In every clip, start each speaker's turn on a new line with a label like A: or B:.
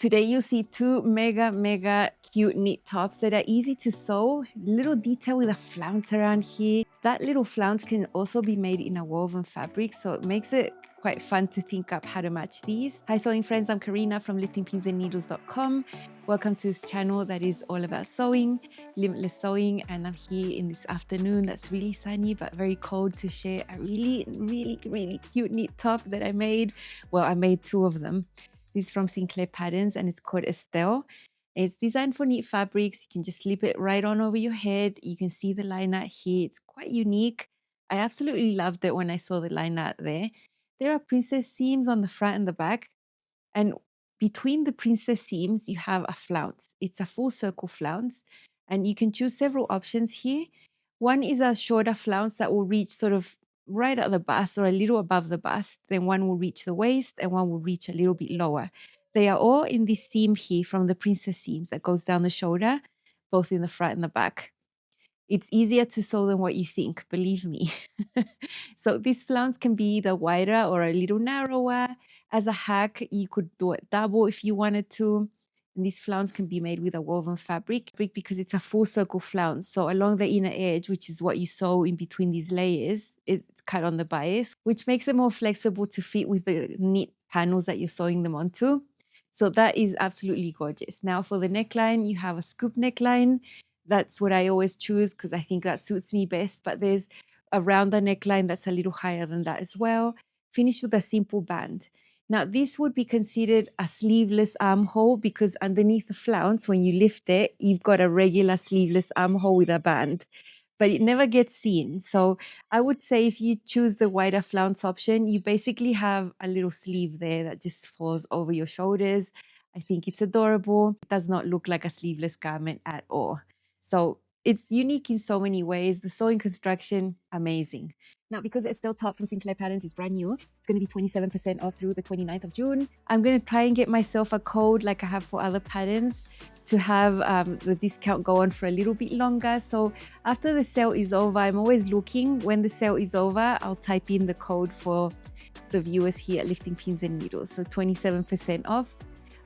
A: Today you'll see two mega cute knit tops that are easy to sew. Little detail with a flounce around here. That little flounce can also be made in a woven fabric, so it makes it quite fun to think up how to match these. Hi sewing friends, I'm Karina from liftingpinsandneedles.com. Welcome to this channel that is all about sewing, limitless sewing, and I'm here in this afternoon that's really sunny but very cold to share a really cute knit top that I made. Well, I made two of them. This is from Sinclair Patterns and it's called Estelle. It's designed for knit fabrics. You can just slip it right on over your head. You can see the line art here. It's quite unique. I absolutely loved it when I saw the line art there. There are princess seams on the front and the back. And between the princess seams, you have a flounce. It's a full circle flounce. And you can choose several options here. One is a shorter flounce that will reach sort of right at the bust or a little above the bust. Then one will reach the waist and one will reach a little bit lower. They are all in this seam here from the princess seams that goes down the shoulder, both in the front and the back. It's easier to sew than what you think, believe me. So this flounce can be either wider or a little narrower. As a hack, you could do it double if you wanted to. And this flounce can be made with a woven fabric because it's a full circle flounce. So along the inner edge, which is what you sew in between these layers, it's cut on the bias, which makes it more flexible to fit with the knit panels that you're sewing them onto. So that is absolutely gorgeous. Now for the neckline, you have a scoop neckline. That's what I always choose because I think that suits me best. But there's a rounder neckline that's a little higher than that as well. Finished with a simple band. Now this would be considered a sleeveless armhole because underneath the flounce, when you lift it, you've got a regular sleeveless armhole with a band, but it never gets seen. So I would say if you choose the wider flounce option, you basically have a little sleeve there that just falls over your shoulders. I think it's adorable. It does not look like a sleeveless garment at all. So it's unique in so many ways. The sewing construction, amazing. Now, because it's still top from Sinclair Patterns is brand new, it's going to be 27% off through the 29th of June. I'm going to try and get myself a code like I have for other patterns to have the discount go on for a little bit longer. So after the sale is over, I'm always looking. When the sale is over, I'll type in the code for the viewers here at Lifting Pins and Needles. So 27% off.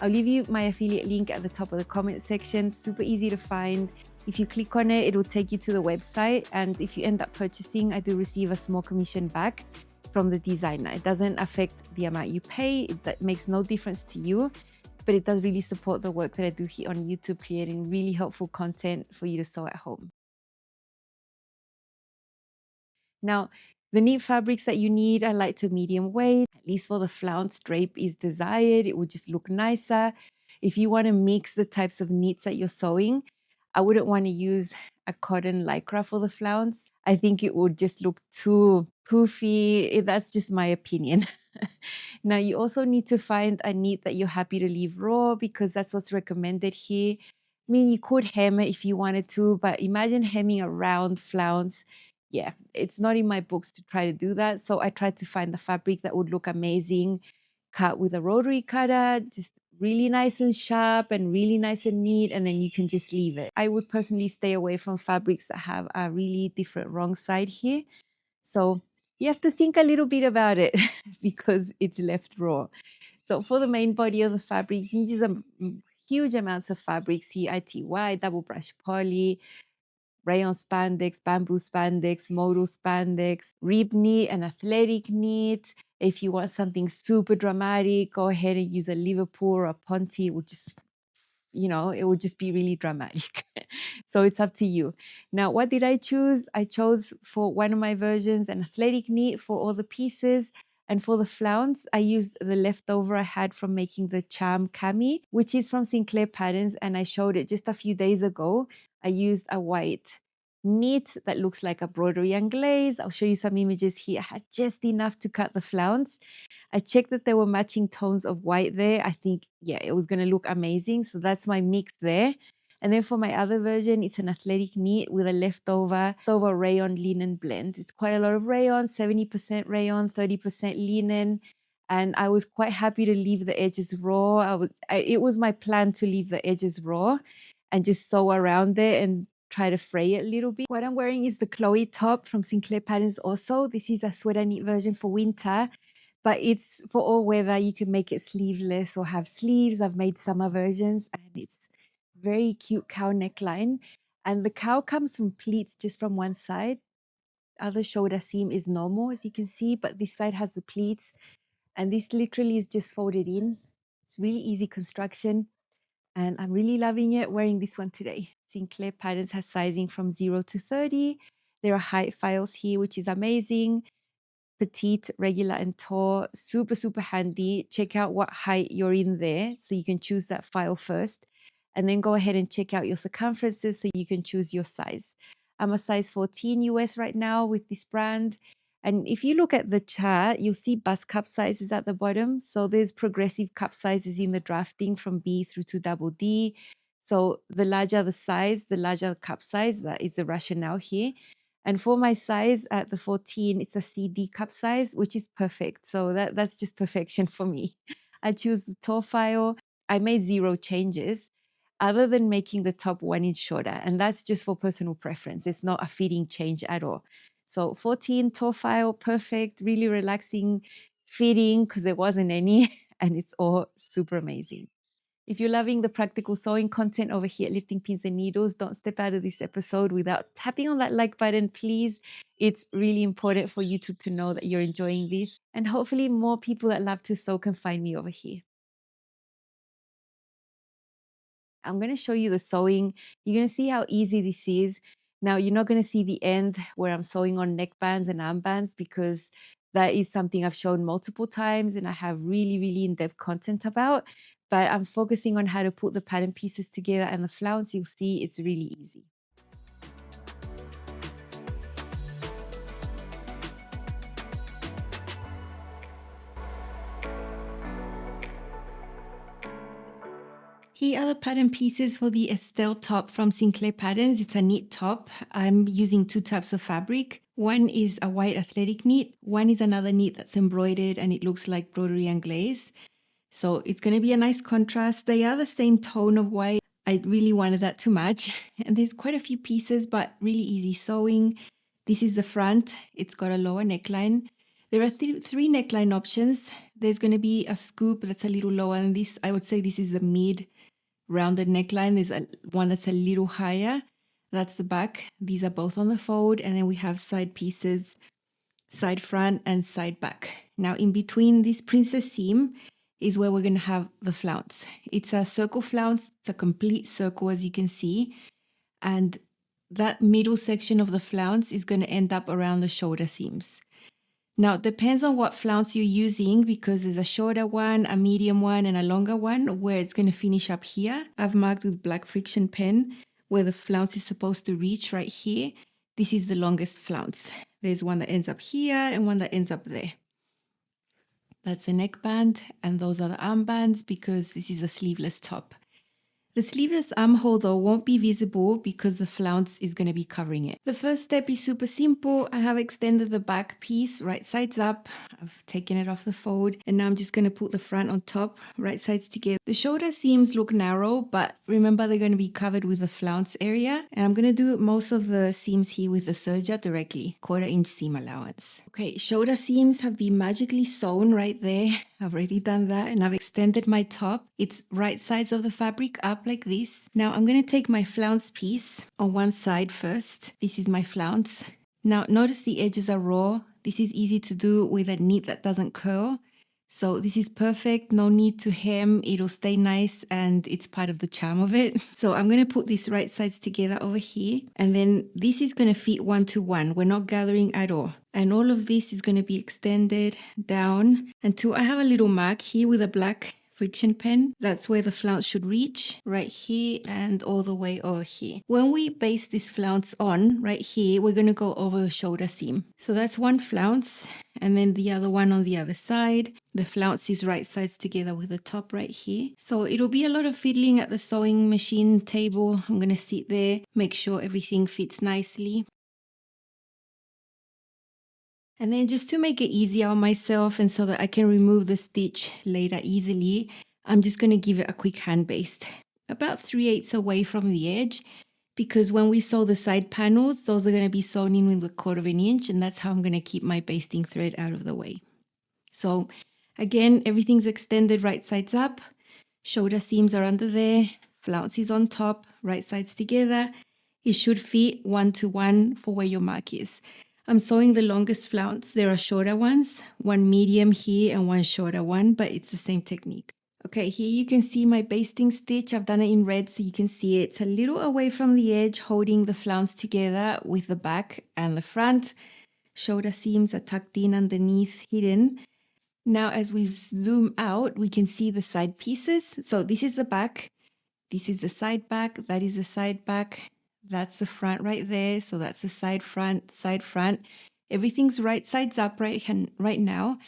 A: I'll leave you my affiliate link at the top of the comment section. Super easy to find. If you click on it, it will take you to the website. And if you end up purchasing, I do receive a small commission back from the designer. It doesn't affect the amount you pay. That makes no difference to you, but it does really support the work that I do here on YouTube, creating really helpful content for you to sew at home. Now, the knit fabrics that you need are light to medium weight. At least for the flounce, drape is desired. It would just look nicer. If you want to mix the types of knits that you're sewing, I wouldn't want to use a cotton lycra for the flounce. I think it would just look too poofy. That's just my opinion. Now, you also need to find a knit that you're happy to leave raw because that's what's recommended here. I mean, you could hem it if you wanted to, but imagine hemming a round flounce. Yeah, it's not in my books to try to do that. So I tried to find the fabric that would look amazing, cut with a rotary cutter, just really nice and sharp and really nice and neat, and then you can just leave it. I would personally stay away from fabrics that have a really different wrong side here. So you have to think a little bit about it because it's left raw. So for the main body of the fabric, you can use huge amounts of fabrics here: ITY, double brush poly, rayon spandex, bamboo spandex, modal spandex, rib knit, and athletic knit. If you want something super dramatic, go ahead and use a Liverpool or a Ponte. It would just, it would just be really dramatic. So it's up to you. Now, what did I choose? I chose for one of my versions an athletic knit for all the pieces. And for the flounce, I used the leftover I had from making the charm cami, which is from Sinclair Patterns. And I showed it just a few days ago. I used a white knit that looks like a broderie anglaise. I'll show you some images here. I had just enough to cut the flounce. I checked that there were matching tones of white there. I think, yeah, it was going to look amazing. So that's my mix there. And then for my other version, it's an athletic knit with a leftover rayon linen blend. It's quite a lot of rayon, 70% rayon, 30% linen. And I was quite happy to leave the edges raw. It was my plan to leave the edges raw and just sew around it and try to fray it a little bit. What I'm wearing is the Chloe top from Sinclair Patterns also. This is a sweater knit version for winter. but it's for all weather. You can make it sleeveless or have sleeves. I've made summer versions, and it's very cute cow neckline. And the cow comes from pleats just from one side. Other shoulder seam is normal, as you can see, but this side has the pleats, and this literally is just folded in. It's really easy construction, and I'm really loving it wearing this one today. Sinclair Patterns has sizing from 0 to 30. There are height files here, which is amazing. Petite, regular, and tall. Super, super handy. Check out what height you're in there, so you can choose that file first. And then go ahead and check out your circumferences so you can choose your size. I'm a size 14 US right now with this brand. And if you look at the chart, you'll see bust cup sizes at the bottom. So there's progressive cup sizes in the drafting from B through to double D. So the larger the size, the larger the cup size. That is the rationale here. And for my size at the 14, it's a CD cup size, which is perfect. So that's just perfection for me. I choose the tall file. I made 0 changes other than making the top 1 inch shorter. And that's just for personal preference. It's not a fitting change at all. So 14 tall file, perfect, really relaxing fitting because there wasn't any. And it's all super amazing. If you're loving the practical sewing content over here at Lifting Pins and Needles, don't step out of this episode without tapping on that like button, please. It's really important for YouTube to know that you're enjoying this. And hopefully more people that love to sew can find me over here. I'm going to show you the sewing. You're going to see how easy this is. Now, you're not going to see the end where I'm sewing on neckbands and armbands because that is something I've shown multiple times and I have really, really in-depth content about. But I'm focusing on how to put the pattern pieces together, and the flounce, you'll see it's really easy. Here are the pattern pieces for the Estelle top from Sinclair Patterns. It's a knit top. I'm using 2 types of fabric. One is a white athletic knit. One is another knit that's embroidered and it looks like broderie and glaze. So it's going to be a nice contrast. They are the same tone of white. I really wanted that to match. And there's quite a few pieces, but really easy sewing. This is the front. It's got a lower neckline. There are 3 neckline options. There's going to be a scoop that's a little lower than this. I would say this is the mid rounded neckline. There's one that's a little higher. That's the back. These are both on the fold. And then we have side pieces, side front and side back. Now in between this princess seam is where we're going to have the flounce. It's a circle flounce. It's a complete circle, as you can see. And that middle section of the flounce is going to end up around the shoulder seams. Now, it depends on what flounce you're using because there's a shorter one, a medium one, and a longer one where it's going to finish up here. I've marked with black friction pen where the flounce is supposed to reach right here. This is the longest flounce. There's one that ends up here and one that ends up there. That's a neckband, and those are the armbands because this is a sleeveless top. The sleeveless armhole though won't be visible because the flounce is going to be covering it. The first step is super simple. I have extended the back piece right sides up. I've taken it off the fold and now I'm just going to put the front on top, right sides together. The shoulder seams look narrow, but remember they're going to be covered with the flounce area. And I'm going to do most of the seams here with the serger directly, 1/4 inch seam allowance. Okay, shoulder seams have been magically sewn right there. I've already done that and I've extended my top. It's right sides of the fabric up like this. Now I'm going to take my flounce piece on one side first. This is my flounce. Now notice the edges are raw. This is easy to do with a knit that doesn't curl. So this is perfect. No need to hem. It'll stay nice and it's part of the charm of it. So I'm going to put these right sides together over here. And then this is going to fit 1 to 1. We're not gathering at all. And all of this is going to be extended down until I have a little mark here with a black friction pen. That's where the flounce should reach, right here and all the way over here. When we base this flounce on right here, we're going to go over the shoulder seam. So that's one flounce and then the other one on the other side. The flounce is right sides together with the top right here. So it'll be a lot of fiddling at the sewing machine table. I'm going to sit there, make sure everything fits nicely. And then just to make it easier on myself and so that I can remove the stitch later easily, I'm just going to give it a quick hand baste, about 3/8 away from the edge, because when we sew the side panels, those are going to be sewn in with 1/4 inch, and that's how I'm going to keep my basting thread out of the way. So again, everything's extended right sides up. Shoulder seams are under there. Flounce is on top, right sides together. It should fit 1 to 1 for where your mark is. I'm sewing the longest flounce. There are shorter ones, one medium here and one shorter one, but it's the same technique. Okay, here you can see my basting stitch. I've done it in red so you can see it. It's a little away from the edge, holding the flounce together with the back and the front. Shoulder seams are tucked in underneath, hidden. Now as we zoom out, we can see the side pieces. So this is the back, this is the side back, that is the side back, that's the front right there. So that's the side front, side front. Everything's right sides up right now.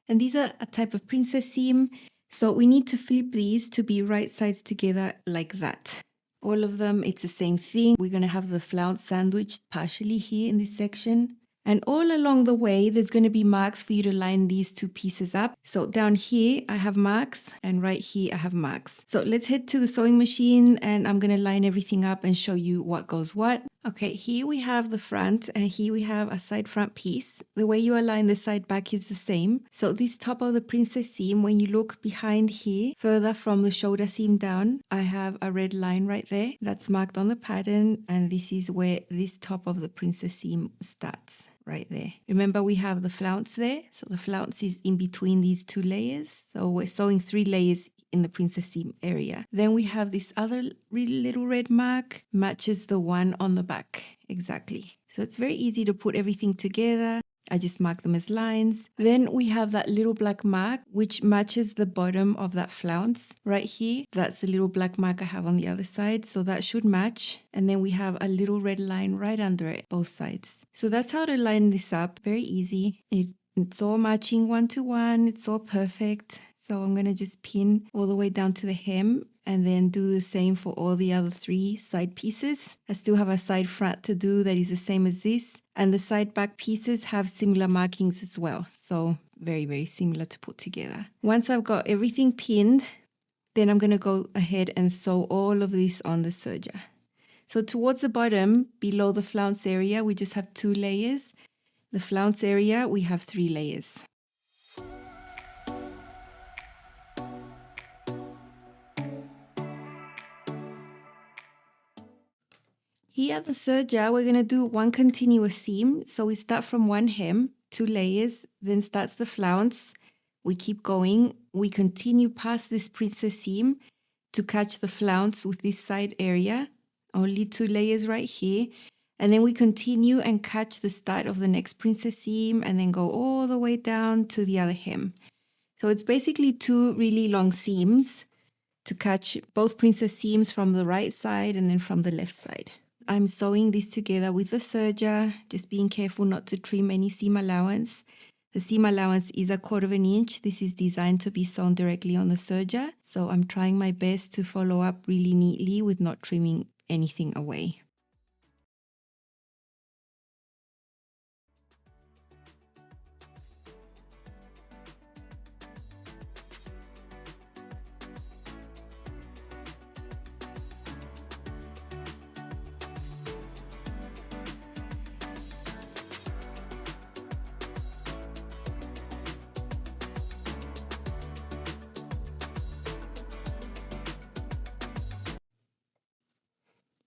A: And these are a type of princess seam. So we need to flip these to be right sides together like that. All of them, it's the same thing. We're going to have the flounce sandwiched partially here in this section. And all along the way, there's going to be marks for you to line these two pieces up. So down here, I have marks, and right here, I have marks. So let's head to the sewing machine, and I'm going to line everything up and show you what goes what. Okay, here we have the front, and here we have a side front piece. The way you align the side back is the same. So this top of the princess seam, when you look behind here, further from the shoulder seam down, I have a red line right there. That's marked on the pattern, and this is where this top of the princess seam starts. Right there. Remember, we have the flounce there. So the flounce is in between these two layers. So we're sewing 3 layers in the princess seam area. Then we have this other really little red mark, matches the one on the back. Exactly. So it's very easy to put everything together. I just mark them as lines. Then we have that little black mark, which matches the bottom of that flounce right here. That's the little black mark I have on the other side. So that should match. And then we have a little red line right under it, both sides. So that's how to line this up. Very easy. It's all matching 1 to 1. It's all perfect. So I'm going to just pin all the way down to the hem and then do the same for all the other 3 side pieces. I still have a side front to do that is the same as this. And the side back pieces have similar markings as well. So very, very similar to put together. Once I've got everything pinned, then I'm going to go ahead and sew all of this on the serger. So towards the bottom, below the flounce area, we just have 2 layers. The flounce area, we have 3 layers. Here at the serger, we're going to do 1 continuous seam. So we start from 1 hem, 2 layers, then starts the flounce. We keep going. We continue past this princess seam to catch the flounce with this side area. Only 2 layers right here. And then we continue and catch the start of the next princess seam and then go all the way down to the other hem. So it's basically 2 really long seams to catch both princess seams from the right side and then from the left side. I'm sewing this together with the serger, just being careful not to trim any seam allowance. The seam allowance is 1/4 inch. This is designed to be sewn directly on the serger. So I'm trying my best to follow up really neatly with not trimming anything away.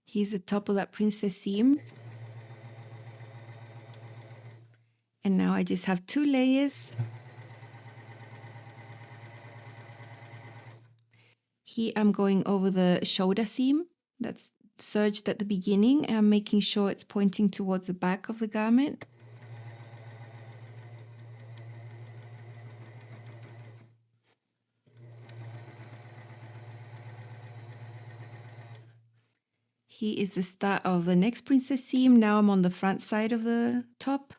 A: Here's the top of that princess seam. And now I just have 2 layers. Here I'm going over the shoulder seam that's serged at the beginning, and I'm making sure it's pointing towards the back of the garment. Here is the start of the next princess seam. Now I'm on the front side of the top.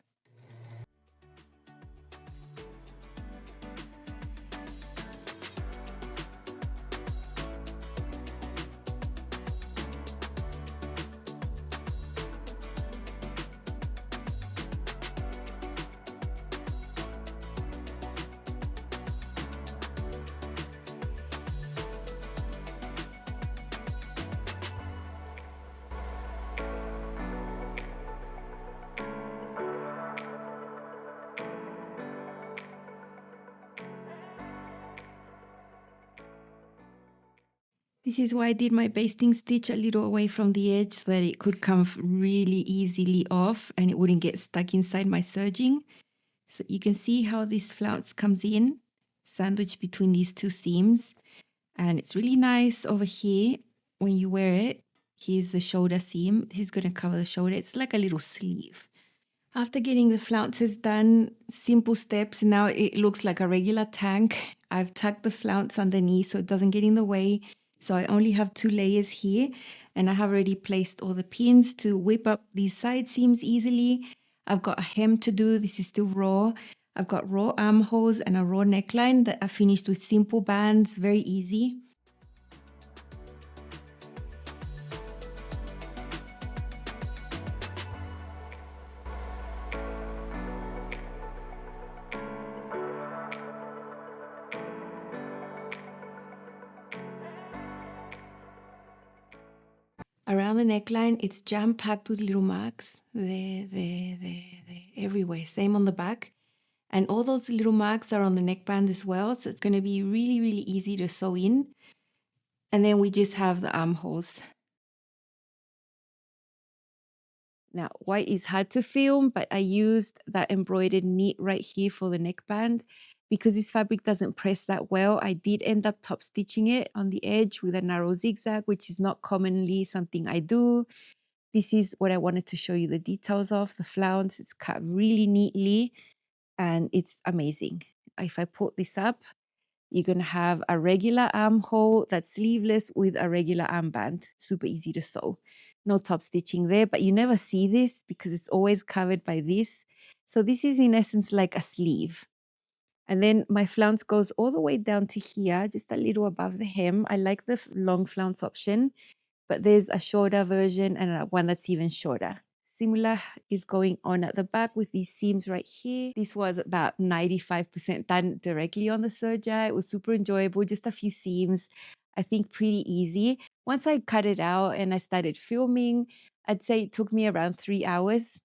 A: This is why I did my basting stitch a little away from the edge so that it could come really easily off and it wouldn't get stuck inside my serging. So you can see how this flounce comes in, sandwiched between these two seams. And it's really nice over here when you wear it. Here's the shoulder seam. This is going to cover the shoulder. It's like a little sleeve. After getting the flounces done, simple steps, now it looks like a regular tank. I've tucked the flounce underneath so it doesn't get in the way. So I only have 2 layers here, and I have already placed all the pins to whip up these side seams easily. I've got a hem to do. This is still raw. I've got raw armholes and a raw neckline that I finished with simple bands, very easy. Around the neckline, it's jam-packed with little marks. There, everywhere. Same on the back. And all those little marks are on the neckband as well. So it's going to be really, really easy to sew in. And then we just have the armholes. Now, white is hard to film, but I used that embroidered knit right here for the neckband. Because this fabric doesn't press that well, I did end up top stitching it on the edge with a narrow zigzag, which is not commonly something I do. This is what I wanted to show you the details of. The flounce, it's cut really neatly and it's amazing. If I put this up, you're going to have a regular armhole that's sleeveless with a regular armband. Super easy to sew. No top stitching there, but you never see this because it's always covered by this. So this is in essence like a sleeve. And then my flounce goes all the way down to here, just a little above the hem. I like the long flounce option, but there's a shorter version and one that's even shorter. Similar is going on at the back with these seams right here. This was about 95% done directly on the serger. It was super enjoyable, just a few seams. I think pretty easy. Once I cut it out and I started filming, I'd say it took me around 3 hours.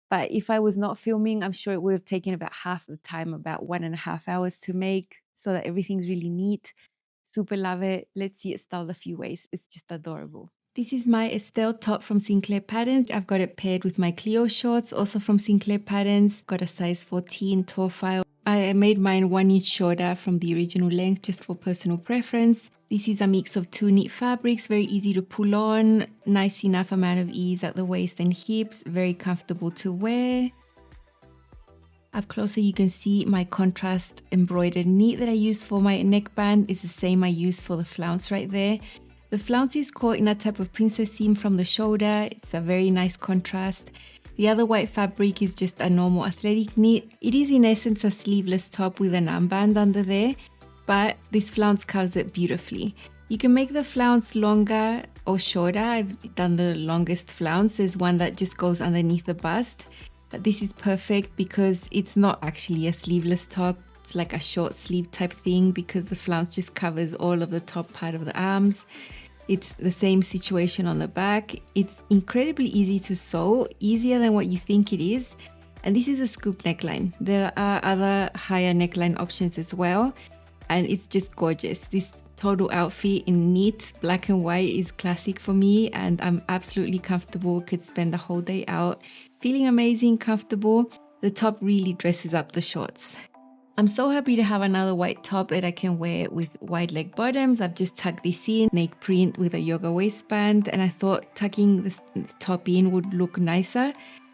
A: But if I was not filming, I'm sure it would have taken about half the time, about 1.5 hours to make, so that everything's really neat. Super love it. Let's see it styled a few ways. It's just adorable. This is my Estelle top from Sinclair Patterns. I've got it paired with my Clio shorts, also from Sinclair Patterns. Got a size 14 toe file. I made mine 1 inch shorter from the original length just for personal preference. This is a mix of 2 knit fabrics, very easy to pull on, nice enough amount of ease at the waist and hips, very comfortable to wear. Up closer you can see my contrast embroidered knit that I used for my neckband. It's the same I used for the flounce right there. The flounce is caught in a type of princess seam from the shoulder. It's a very nice contrast. The other white fabric is just a normal athletic knit. It is in essence a sleeveless top with an armband under there, but this flounce covers it beautifully. You can make the flounce longer or shorter. I've done the longest flounce. There's one that just goes underneath the bust. But this is perfect because it's not actually a sleeveless top. It's like a short sleeve type thing because the flounce just covers all of the top part of the arms. It's the same situation on the back. It's incredibly easy to sew, easier than what you think it is. And this is a scoop neckline. There are other higher neckline options as well. And it's just gorgeous. This total outfit in neat black and white is classic for me, and I'm absolutely comfortable. Could spend the whole day out feeling amazing, comfortable. The top really dresses up the shorts. I'm so happy to have another white top that I can wear with wide leg bottoms. I've just tucked this in, snake print with a yoga waistband, and I thought tucking the top in would look nicer.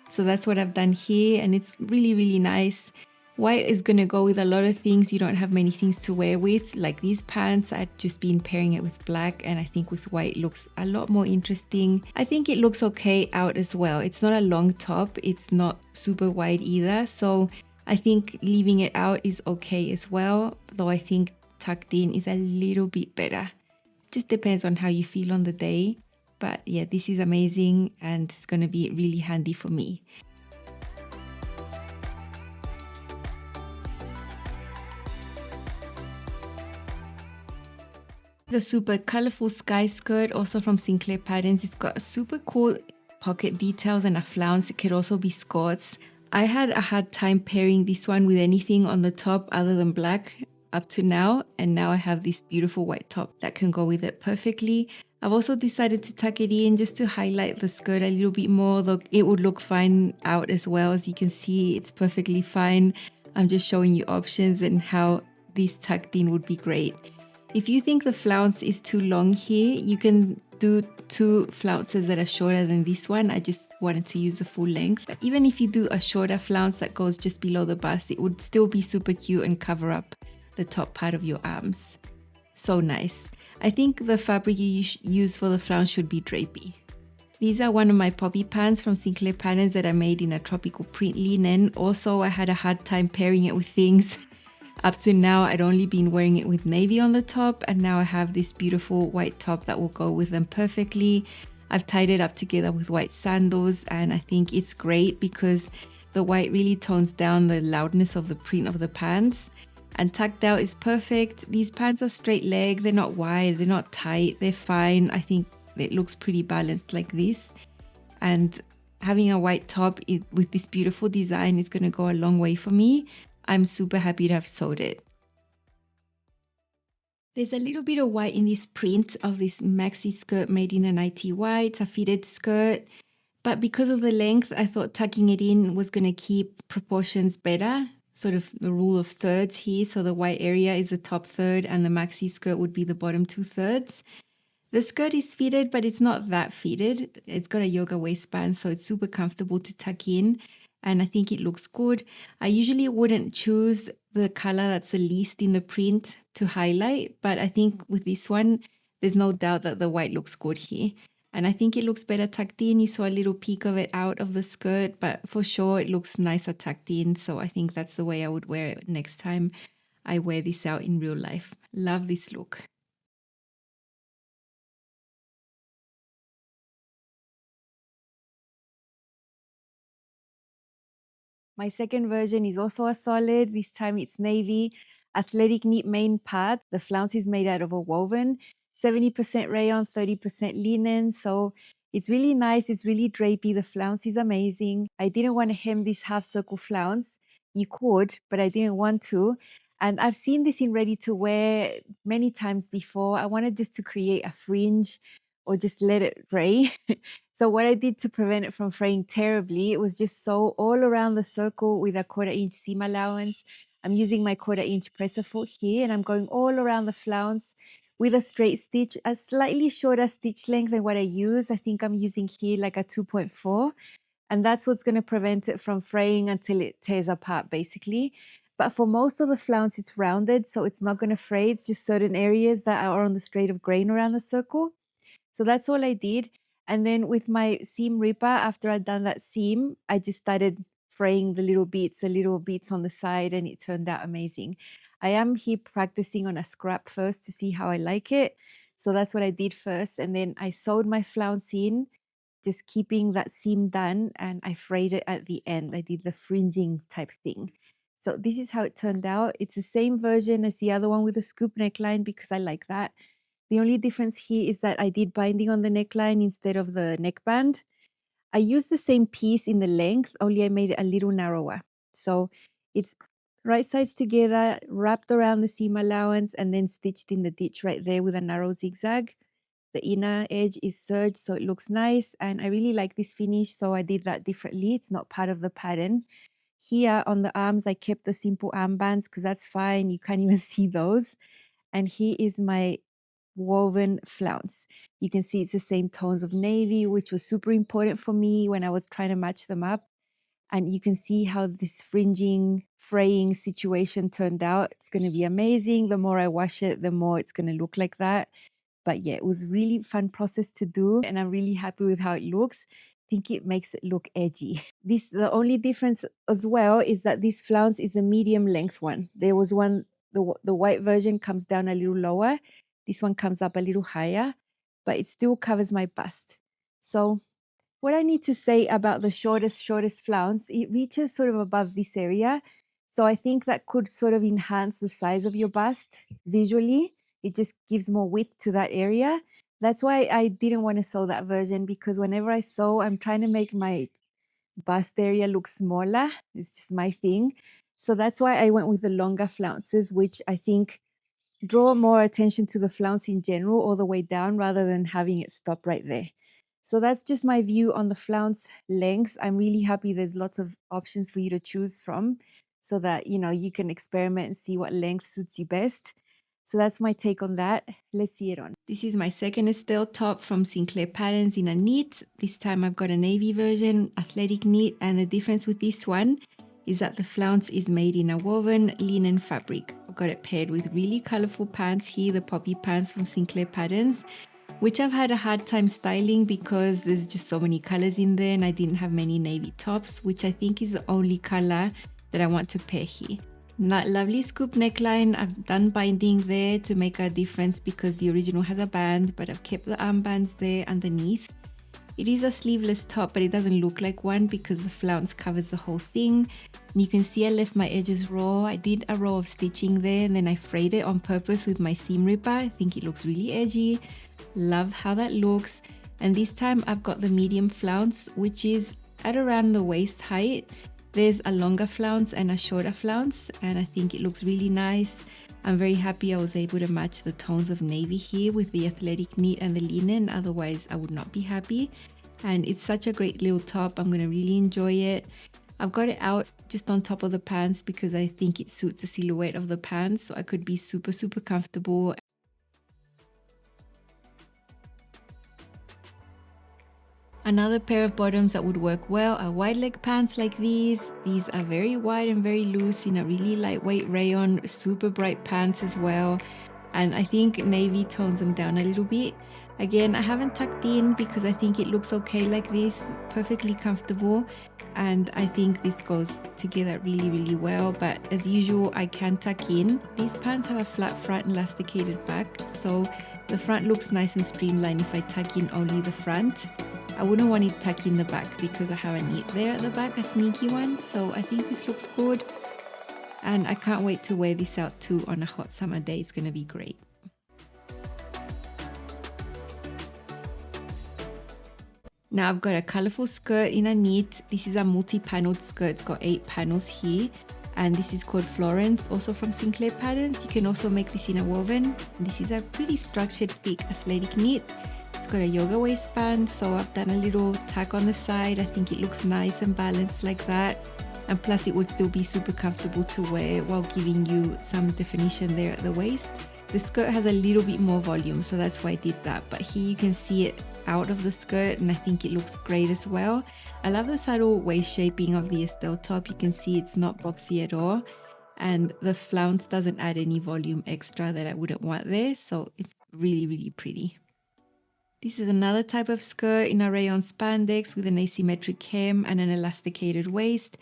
A: So that's what I've done here, and it's really, really nice. White is going to go with a lot of things. You don't have many things to wear with, like these pants. I've just been pairing it with black, and I think with white looks a lot more interesting. I think it looks okay out as well. It's not a long top. It's not super wide either. So I think leaving it out is okay as well, though I think tucked in is a little bit better. Just depends on how you feel on the day. But yeah, this is amazing and it's going to be really handy for me. The super colorful sky skirt, also from Sinclair Patterns. It's got super cool pocket details and a flounce. It could also be skirts. I had a hard time pairing this one with anything on the top other than black. up to now. And now I have this beautiful white top that can go with it perfectly. I've also decided to tuck it in just to highlight the skirt a little bit more. Though it would look fine out as well. As you can see, it's perfectly fine. I'm just showing you options and how this tucked in would be great. If you think the flounce is too long here, you can do 2 flounces that are shorter than this one. I just wanted to use the full length. But even if you do a shorter flounce that goes just below the bust, it would still be super cute and cover up the top part of your arms. So nice. I think the fabric you use for the flounce should be drapey. These are one of my poppy pants from Sinclair patterns that I made in a tropical print linen. Also, I had a hard time pairing it with things. Up to now, I'd only been wearing it with navy on the top, and now I have this beautiful white top that will go with them perfectly. I've tied it up together with white sandals, and I think it's great because the white really tones down the loudness of the print of the pants. And tucked out is perfect. These pants are straight leg, they're not wide, they're not tight, they're fine. I think it looks pretty balanced like this. And having a white top with this beautiful design is going to go a long way for me. I'm super happy to have sewed it. There's a little bit of white in this print of this maxi skirt made in an ITY. It's a fitted skirt, but because of the length, I thought tucking it in was going to keep proportions better. Sort of the rule of thirds here. So the white area is the top third and the maxi skirt would be the bottom 2/3. The skirt is fitted, but it's not that fitted. It's got a yoga waistband, so it's super comfortable to tuck in. And I think it looks good. I usually wouldn't choose the color that's the least in the print to highlight, but I think with this one, there's no doubt that the white looks good here. And I think it looks better tucked in. You saw a little peek of it out of the skirt, but for sure it looks nicer tucked in. So I think that's the way I would wear it next time I wear this out in real life. Love this look. My second version is also a solid. This time it's navy, athletic knit main part. The flounce is made out of a woven, 70% rayon, 30% linen. So it's really nice. It's really drapey. The flounce is amazing. I didn't want to hem this half circle flounce. You could, but I didn't want to. And I've seen this in ready to wear many times before. I wanted just to create a fringe or just let it fray. So what I did to prevent it from fraying terribly, it was just sew all around the circle with a 1/4 inch seam allowance. I'm using my 1/4 inch presser foot here and I'm going all around the flounce with a straight stitch, a slightly shorter stitch length than what I use. I think I'm using here like a 2.4, and that's what's going to prevent it from fraying until it tears apart basically. But for most of the flounce, it's rounded, so it's not going to fray. It's just certain areas that are on the straight of grain around the circle. So that's all I did. And then with my seam ripper, after I'd done that seam, I just started fraying the little beats on the side, and it turned out amazing. I am here practicing on a scrap first to see how I like it. So that's what I did first. And then I sewed my flounce in, just keeping that seam done, and I frayed it at the end. I did the fringing type thing. So this is how it turned out. It's the same version as the other one with the scoop neckline because I like that. The only difference here is that I did binding on the neckline instead of the neckband. I used the same piece in the length, only I made it a little narrower. So it's right sides together, wrapped around the seam allowance, and then stitched in the ditch right there with a narrow zigzag. The inner edge is serged, so it looks nice. And I really like this finish, so I did that differently. It's not part of the pattern. Here on the arms, I kept the simple armbands because that's fine. You can't even see those. And here is my woven flounce. You can see it's the same tones of navy, which was super important for me when I was trying to match them up. And you can see how this fringing, fraying situation turned out. It's going to be amazing. The more I wash it, the more it's going to look like that. But yeah, it was really fun process to do, and I'm really happy with how it looks. I think it makes it look edgy. The only difference as well is that this flounce is a medium length one. There was one, the white version comes down a little lower. This one comes up a little higher, but it still covers my bust. So what I need to say about the shortest flounce, it reaches sort of above this area. So I think that could sort of enhance the size of your bust visually. It just gives more width to that area. That's why I didn't want to sew that version, because whenever I sew, I'm trying to make my bust area look smaller. It's just my thing. So that's why I went with the longer flounces, which I think draw more attention to the flounce in general all the way down rather than having it stop right there. So that's just my view on the flounce lengths. I'm really happy there's lots of options for you to choose from so that, you know, you can experiment and see what length suits you best. So that's my take on that. Let's see it on. This is my second Estelle top from Sinclair Patterns in a knit. This time I've got a navy version, athletic knit, and the difference with this one is that the flounce is made in a woven linen fabric. I've got it paired with really colorful pants here, the poppy pants from Sinclair Patterns, which I've had a hard time styling because there's just so many colors in there and I didn't have many navy tops, which I think is the only color that I want to pair here. That lovely scoop neckline, I've done binding there to make a difference because the original has a band, but I've kept the armbands there underneath. It is a sleeveless top, but it doesn't look like one because the flounce covers the whole thing. And you can see I left my edges raw. I did a row of stitching there and then I frayed it on purpose with my seam ripper. I think it looks really edgy. Love how that looks. And this time I've got the medium flounce, which is at around the waist height. There's a longer flounce and a shorter flounce, and I think it looks really nice. I'm very happy I was able to match the tones of navy here with the athletic knit and the linen, otherwise I would not be happy. And it's such a great little top, I'm going to really enjoy it. I've got it out just on top of the pants because I think it suits the silhouette of the pants, so I could be super comfortable. Another pair of bottoms that would work well are wide leg pants like these. These are very wide and very loose in a really lightweight rayon, super bright pants as well. And I think navy tones them down a little bit. Again, I haven't tucked in because I think it looks okay like this, perfectly comfortable. And I think this goes together really well. But as usual, I can tuck in. These pants have a flat front and elasticated back. So the front looks nice and streamlined if I tuck in only the front. I wouldn't want it tucked in the back because I have a knit there at the back, a sneaky one. So I think this looks good. And I can't wait to wear this out too on a hot summer day. It's going to be great. Now I've got a colorful skirt in a knit. This is a multi-paneled skirt. It's got 8 panels here. And this is called Florence, also from Sinclair Patterns. You can also make this in a woven. This is a pretty structured, thick athletic knit. It's got a yoga waistband, so I've done a little tack on the side. I think it looks nice and balanced like that. And plus it would still be super comfortable to wear while giving you some definition there at the waist. The skirt has a little bit more volume, so that's why I did that. But here you can see it out of the skirt and I think it looks great as well. I love the subtle waist shaping of the Estelle top. You can see it's not boxy at all. And the flounce doesn't add any volume extra that I wouldn't want there. So it's really pretty. This is another type of skirt in a rayon spandex with an asymmetric hem and an elasticated waist.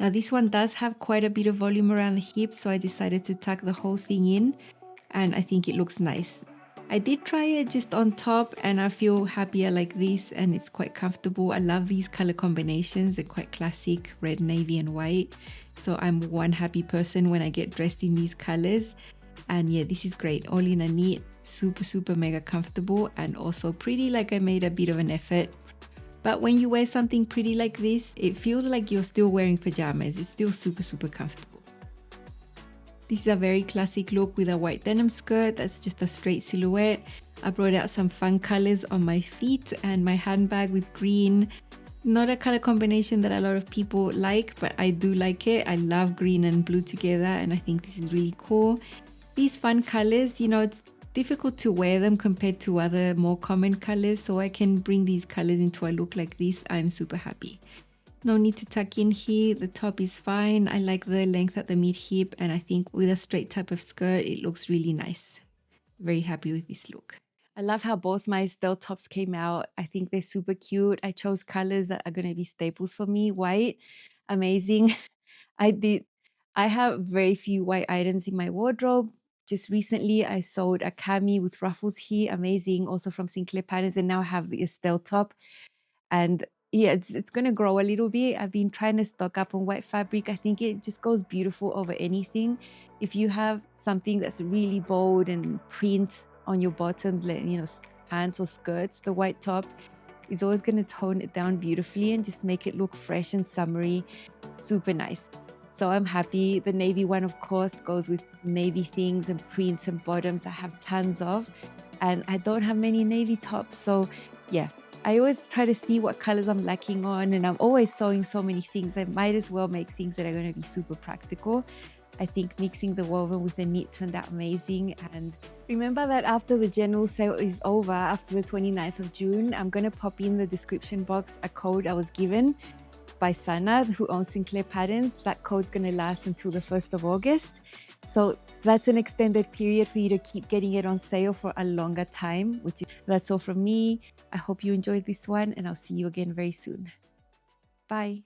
A: Now this one does have quite a bit of volume around the hips, so I decided to tuck the whole thing in and I think it looks nice. I did try it just on top and I feel happier like this and it's quite comfortable. I love these color combinations. They're quite classic, red, navy and white. So I'm one happy person when I get dressed in these colors. And yeah, this is great. All in a knit, super mega comfortable and also pretty, like I made a bit of an effort. But when you wear something pretty like this, it feels like you're still wearing pajamas. It's still super comfortable. This is a very classic look with a white denim skirt that's just a straight silhouette. I brought out some fun colors on my feet and my handbag with green. Not a color combination that a lot of people like, but I do like it. I love green and blue together and I think this is really cool. These fun colors, you know, it's difficult to wear them compared to other more common colors, so I can bring these colors into a look like this. I'm super happy. No need to tuck in here. The top is fine. I like the length at the mid hip and I think with a straight type of skirt, it looks really nice. Very happy with this look. I love how both my Estelle tops came out. I think they're super cute. I chose colors that are going to be staples for me. White, amazing. I have very few white items in my wardrobe. Just recently, I sewed a cami with ruffles here, amazing, also from Sinclair Patterns, and now I have the Estelle top. And yeah, it's going to grow a little bit. I've been trying to stock up on white fabric. I think it just goes beautiful over anything. If you have something that's really bold and print on your bottoms, like, you know, pants or skirts, the white top is always going to tone it down beautifully and just make it look fresh and summery. Super nice. So I'm happy. The navy one, of course, goes with navy things and prints and bottoms I have tons of. And I don't have many navy tops. So yeah, I always try to see what colors I'm lacking on, and I'm always sewing so many things. I might as well make things that are going to be super practical. I think mixing the woven with the knit turned out amazing. And remember that after the general sale is over, after the 29th of June, I'm going to pop in the description box a code I was given by Sana, who owns Sinclair Patterns. That code's going to last until the 1st of August. So that's an extended period for you to keep getting it on sale for a longer time, that's all from me. I hope you enjoyed this one, and I'll see you again very soon. Bye.